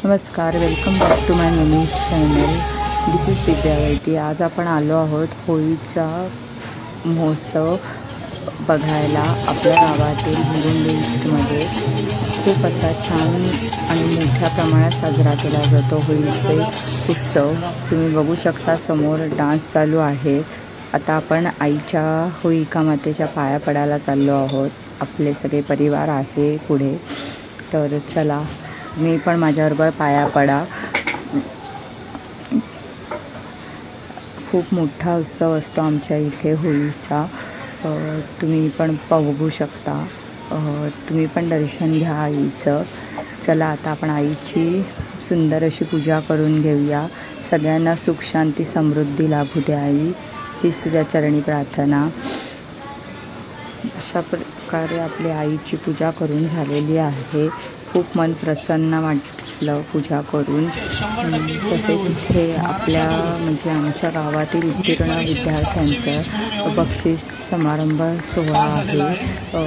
नमस्कार, welcome back to my mini channel. This is Divyavati. आज आपण आलो आहोत होळीचा महोत्सव बघायला आपल्या गावातील मुरुंड ईस्टमध्ये. खूप असा छान आणि मोठ्या प्रमाणात साजरा केला जातो होळीचे उत्सव. तुम्ही बघू शकता समोर डान्स चालू आहे. आता आपण आईच्या होळिका मातेच्या पाया पडायला चाललो आहोत. आपले सगळे परिवार आहे पुढे, तर चला मी पण माझ्याबरोबर पाया पडा. खूप मोठा उत्सव असतो आमच्या इथे होळीचा. तुम्ही पण बघू शकता. तुम्ही पण दर्शन घ्या आईचं. चला आता आपण आईची सुंदर अशी पूजा करून घेऊया. सगळ्यांना सुख शांती समृद्धी लाभू दे आई, हीच तुझ्या चरणी प्रार्थना. अशा प्रकारे आपली आईची पूजा करून झालेली आहे. खूप मन प्रसन्न वाटलं पूजा करून. तसेच इथे आपल्या म्हणजे आमच्या गावातील उत्तीर्ण विद्यार्थ्यांचं बक्षीस समारंभ सोहळा आहे.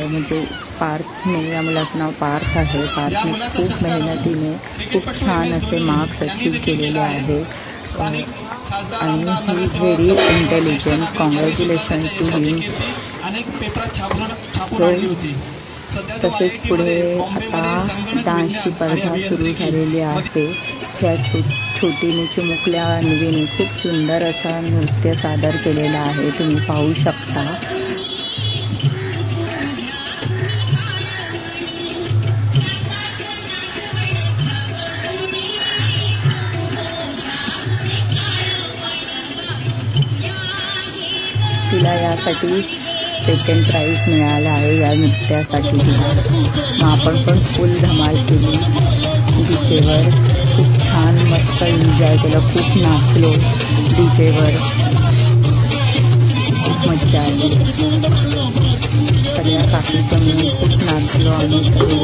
म्हणजे पार्थने, या मुलाचं नाव पार्थ आहे. पार्थने खूप मेहनतीने खूप छान असे मार्क्स अचीव केलेले आहे आणि he is very intelligent. Congratulation to him. तसेच पुढे आता डान्सची स्पर्धा सुरू झालेली आहे. त्या छोटीने चिमुकल्या अन्वीने खूप सुंदर असा नृत्य सादर केलेला आहे, तुम्ही पाहू शकता. तिला यासाठी सेकंड प्राइज मिळाला आहे या नृत्यासाठी. मग आपण पण फुल धमाल केली डीजेवर. खूप छान मस्त एन्जॉय केलं. खूप नाचलो डीजेवर. खूप मजा आली. सगळ्या काकीचं मिळून खूप नाचलो आम्ही सगळे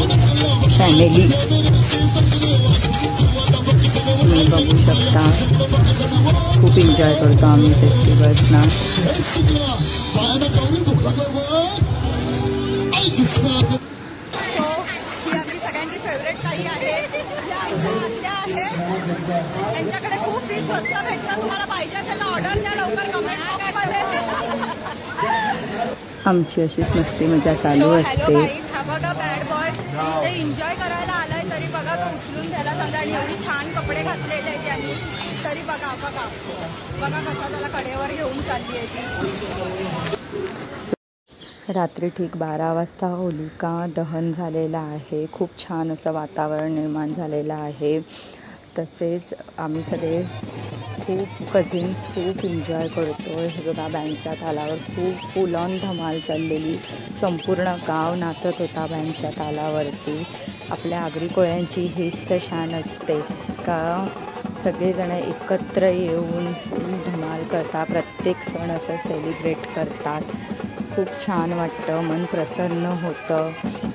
फॅमिली. तुम्ही बघू शकता. खूप एन्जॉय करतो आम्ही फेस्टिवल्सना. आपली सगळ्यांची फेवरेट ताई आहे. त्यांच्याकडे खूप फी स्वस्त भेटतं. तुम्हाला पाहिजे असेल तर ऑर्डर द्या लवकर कमेंट बॉक्समध्ये. आमची अशीच मस्ती मजा चालू असते. हा बघा बॅड बॉय ते एन्जॉय करायला आलाय, तरी बघा तो उचलून द्यायला सांगा. आणि एवढी छान कपडे घातलेले आहेत त्यांनी, तरी बघा बघा बघा कसा त्याला कडेवर घेऊन चालली आहे ती. रात्री ठीक 12 वाजता होलिका दहन झालेलं आहे. खूप छान असं वातावरण निर्माण झालेलं आहे. तसेच आम्ही सगळे खूप कझिन्स खूप एन्जॉय करतो. हे बघा बँडच्या तालावर खूप फुल ऑन धमाल चाललेली. संपूर्ण गाव नाचत होता बँडच्या तालावरती. आपल्या आगरी कोळ्यांची हीच तर शान असते का सगळेजण एकत्र येऊन फुल धमाल करतात. प्रत्येक सण असं सेलिब्रेट करतात. खूप छान वाटतं, मन प्रसन्न होतं.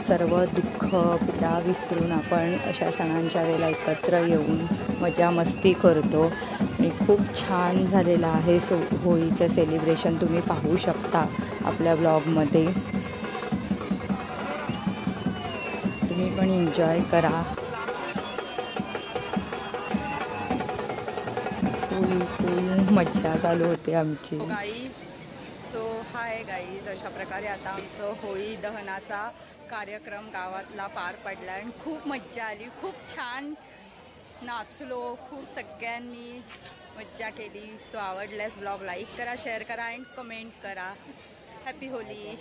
सर्व दुःख पीडा विसरून आपण अशा सणांच्या वेळेला एकत्र येऊन मजा मस्ती करतो. आणि खूप छान झालेलं आहे होळीचं सेलिब्रेशन. तुम्ही पाहू शकता आपल्या ब्लॉगमध्ये. तुम्ही पण एन्जॉय करा. फुल मजा चालू होते आमची. सो हाय गाईज, अशा प्रकारे आता आमचं होळी दहनाचा कार्यक्रम गावातला पार पडला आणि खूप मज्जा आली. खूप छान नाचलो. खूप सगळ्यांनी मज्जा केली. सो आवडल्यास ब्लॉग लाईक करा, शेअर करा अँड कमेंट करा. Happy Holy.